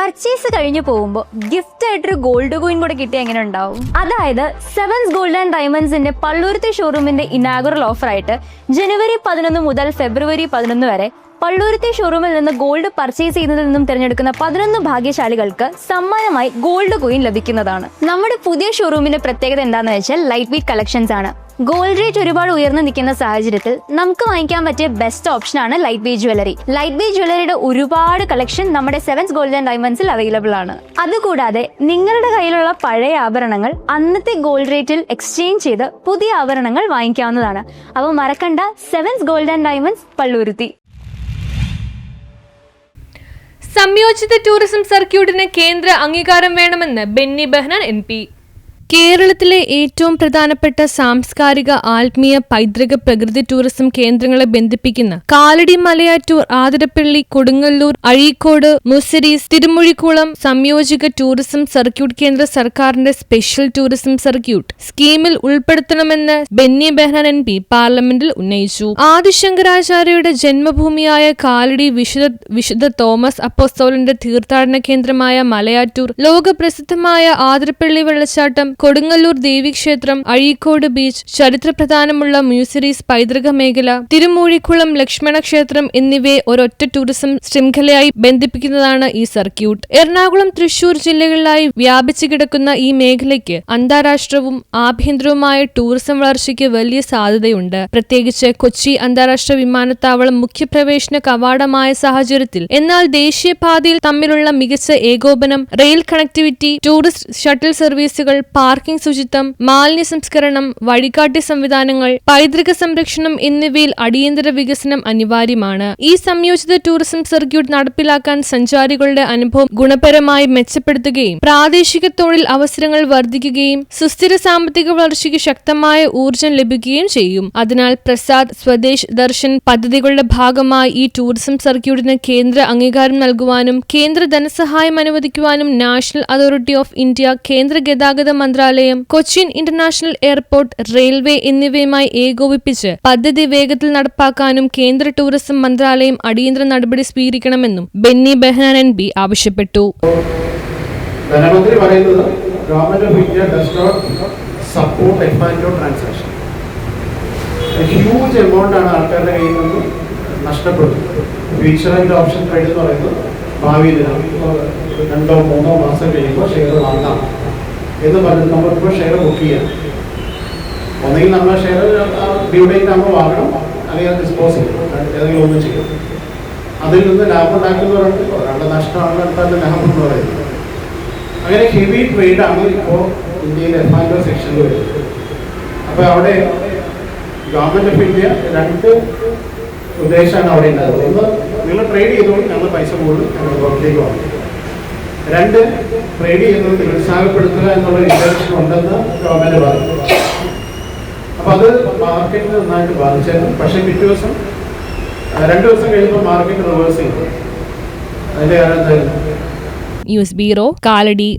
Purchase കഴിഞ്ഞു പോകുമ്പോൾ gift ആയിട്ടൊരു ഗോൾഡ് കോയിൻ കൂടെ കിട്ടിയ എങ്ങനെ ഉണ്ടാവും? അതായത് സെവൻസ് ഗോൾഡ് ആൻഡ് ഡയമണ്ട്സിന്റെ പള്ളുരുത്തി ഷോറൂമിന്റെ ഇനാഗുറൽ ഓഫർ ആയിട്ട് ജനുവരി 11 മുതൽ ഫെബ്രുവരി 11 വരെ പള്ളുരുത്തി ഷോറൂമിൽ നിന്ന് ഗോൾഡ് പർച്ചേസ് ചെയ്യുന്നതിൽ നിന്നും തിരഞ്ഞെടുക്കുന്ന 11 ഭാഗ്യശാലികൾക്ക് സമ്മാനമായി ഗോൾഡ് കോയിൻ ലഭിക്കുന്നതാണ്. നമ്മുടെ പുതിയ ഷോറൂമിന്റെ പ്രത്യേകത എന്താണെന്ന് വെച്ചാൽ ലൈറ്റ് വെയ്റ്റ് കളക്ഷൻസ് ആണ്. ഗോൾഡ് റേറ്റ് ഒരുപാട് ഉയർന്നു നിൽക്കുന്ന സാഹചര്യത്തിൽ നമുക്ക് വാങ്ങിക്കാൻ പറ്റിയ ബെസ്റ്റ് ഓപ്ഷനാണ് light weight jewellery. Light weight ജ്വല്ലറിയുടെ ഒരുപാട് കളക്ഷൻ നമ്മുടെ സെവൻസ് ഗോൾഡ് ആൻഡ് ഡയമണ്ട്സിൽ അവൈലബിൾ ആണ്. അതുകൂടാതെ നിങ്ങളുടെ കയ്യിലുള്ള പഴയ ആഭരണങ്ങൾ അന്നത്തെ ഗോൾഡ് റേറ്റിൽ എക്സ്ചേഞ്ച് ചെയ്ത് പുതിയ ആഭരണങ്ങൾ വാങ്ങിക്കാവുന്നതാണ്. അപ്പോൾ മറക്കണ്ട, sevens gold and diamonds Palluruthy. സംയോജിത ടൂറിസം സർക്യൂട്ടിന് കേന്ദ്ര അംഗീകാരം വേണമെന്ന് ബെന്നി ബെഹനാൻ MP. കേരളത്തിലെ ഏറ്റവും പ്രധാനപ്പെട്ട സാംസ്കാരിക, ആത്മീയ, പൈതൃക, പ്രകൃതി ടൂറിസം കേന്ദ്രങ്ങളെ ബന്ധിപ്പിക്കുന്ന കാലടി, മലയാറ്റൂർ, ആതിരപ്പള്ളി, കൊടുങ്ങല്ലൂർ, അഴീക്കോട്, മുസിരീസ്, തിരുമുഴിക്കുളം സംയോജിത ടൂറിസം സർക്യൂട്ട് കേന്ദ്ര സർക്കാരിന്റെ സ്പെഷ്യൽ ടൂറിസം സർക്യൂട്ട് സ്കീമിൽ ഉൾപ്പെടുത്തണമെന്ന് ബെന്നി ബെഹനാൻ MP പാർലമെന്റിൽ ഉന്നയിച്ചു. ആദിശങ്കരാചാര്യയുടെ ജന്മഭൂമിയായ കാലടി, വിശുദ്ധ തോമസ് അപ്പോസ്തലന്റെ തീർത്ഥാടന കേന്ദ്രമായ മലയാറ്റൂർ, ലോകപ്രസിദ്ധമായ ആതിരപ്പള്ളി വെള്ളച്ചാട്ടം, കൊടുങ്ങല്ലൂർ ദേവീക്ഷേത്രം, അഴീക്കോട് ബീച്ച്, ചരിത്രപ്രധാനമുള്ള മ്യൂസിരീസ് പൈതൃക മേഖല, തിരുമൂഴിക്കുളം ലക്ഷ്മണ ക്ഷേത്രം എന്നിവയെ ഒരൊറ്റ ടൂറിസം ശൃംഖലയായി ബന്ധിപ്പിക്കുന്നതാണ് ഈ സർക്യൂട്ട്. എറണാകുളം, തൃശൂർ ജില്ലകളിലായി വ്യാപിച്ചു കിടക്കുന്ന ഈ മേഖലയ്ക്ക് അന്താരാഷ്ട്രവും ആഭ്യന്തരവുമായ ടൂറിസം വളർച്ചയ്ക്ക് വലിയ സാധ്യതയുണ്ട്. പ്രത്യേകിച്ച് കൊച്ചി അന്താരാഷ്ട്ര വിമാനത്താവളം മുഖ്യപ്രവേശന കവാടമായ സാഹചര്യത്തിൽ. എന്നാൽ ദേശീയപാതയിൽ തമ്മിലുള്ള മികച്ച ഏകോപനം, റെയിൽ കണക്ടിവിറ്റി, ടൂറിസ്റ്റ് ഷട്ടിൽ സർവീസുകൾ, പാർക്കിംഗ്, ശുചിത്വം, മാലിന്യ സംസ്കരണം, വഴികാട്ടി സംവിധാനങ്ങൾ, പൈതൃക സംരക്ഷണം എന്നിവയിൽ അടിയന്തര വികസനം അനിവാര്യമാണ്. ഈ സംയോജിത ടൂറിസം സർക്യൂട്ട് നടപ്പിലാക്കാൻ സഞ്ചാരികളുടെ അനുഭവം ഗുണപരമായി മെച്ചപ്പെടുത്തുകയും പ്രാദേശിക തൊഴിൽ അവസരങ്ങൾ വർദ്ധിക്കുകയും സുസ്ഥിര സാമ്പത്തിക വളർച്ചയ്ക്ക് ശക്തമായ ഊർജം ലഭിക്കുകയും ചെയ്യും. അതിനാൽ പ്രസാദ് സ്വദേശ് ദർശൻ പദ്ധതികളുടെ ഭാഗമായി ഈ ടൂറിസം സർക്യൂട്ടിന് കേന്ദ്ര അംഗീകാരം നൽകുവാനും കേന്ദ്ര ധനസഹായം അനുവദിക്കുവാനും നാഷണൽ അതോറിറ്റി ഓഫ് ഇന്ത്യ, കേന്ദ്ര ഗതാഗത മന്ത്രാലയം, കൊച്ചിൻ ഇന്റർനാഷണൽ എയർപോർട്ട്, റെയിൽവേ എന്നിവയുമായി ഏകോപിപ്പിച്ച് പദ്ധതി വേഗത്തിൽ നടപ്പാക്കാനും കേന്ദ്ര ടൂറിസം മന്ത്രാലയം അടിയന്തര നടപടി സ്വീകരിക്കണമെന്നും ബെന്നി ബെഹനാൻ MP ആവശ്യപ്പെട്ടു. ധനമന്ത്രി പറയുന്നത് government of India does not support F and O transaction. Huge amount ആണ് ആൾക്കാരുടെ കയ്യിൽ നിന്ന് നഷ്ടപ്പെടുന്നത്. ഫ്യൂച്ചർ ആൻഡ് ഓപ്ഷൻ ട്രേഡ് എന്ന് പറയുന്നത് ഭാവിയിൽ 2-3 മാസം കഴിയുമ്പോൾ ഷെയർ വാങ്ങാം എന്ന് പറഞ്ഞിട്ട് നമ്മളിപ്പോൾ ഷെയർ ബുക്ക് ചെയ്യാം. ഒന്നെങ്കിൽ നമ്മൾ ഷെയർ ഡ്യൂ ഡേറ്റ് ആകുമ്പോൾ വാങ്ങണം, അല്ലെങ്കിൽ അത് ഡിസ്പോസ് ചെയ്യും, ഏതെങ്കിലും ഒന്നും ചെയ്യും. അതിൽ നിന്ന് ലാഭം ഉണ്ടാക്കുന്നവരുണ്ട്, ഒരാളുടെ നഷ്ടമാണ് അടുത്ത ലാഭം എന്ന് പറയുന്നത്. അങ്ങനെ ഹെവി ട്രേഡാണ് ഇപ്പോൾ ഇന്ത്യയിൽ എഫ്ആൻഡോ സെക്ഷനിൽ വരുന്നത്. അപ്പോൾ അവിടെ ഗവൺമെൻറ് ഓഫ് ഇന്ത്യ 2 ഉദ്ദേശമാണ് അവിടെ ഉണ്ടാകുന്നത്. ഒന്ന്, നിങ്ങൾ ട്രേഡ് ചെയ്തോളൂ, ഞങ്ങൾ പൈസ കൂടുതൽ ഞങ്ങൾ ഗവൺമെൻറ്റിലേക്ക് വാങ്ങും. 2, ട്രേഡ് ചെയ്യുന്നത് നിരുത്സാഹപ്പെടുത്തുക എന്നുള്ള ഇന്റൻഷൻ ഉണ്ടെന്ന് ഗവൺമെന്റ് പറഞ്ഞു. അപ്പൊ അത് മാർക്കറ്റിൽ നന്നായിട്ട് ബാധിച്ചായിരുന്നു. പക്ഷെ പിറ്റേ ദിവസം 2 ദിവസം കഴിയുമ്പോൾ മാർക്കറ്റ് റിവേഴ്സ് ചെയ്തു. അതിന്റെ കാരണം എന്തായിരുന്നു? News bureau, Kalady.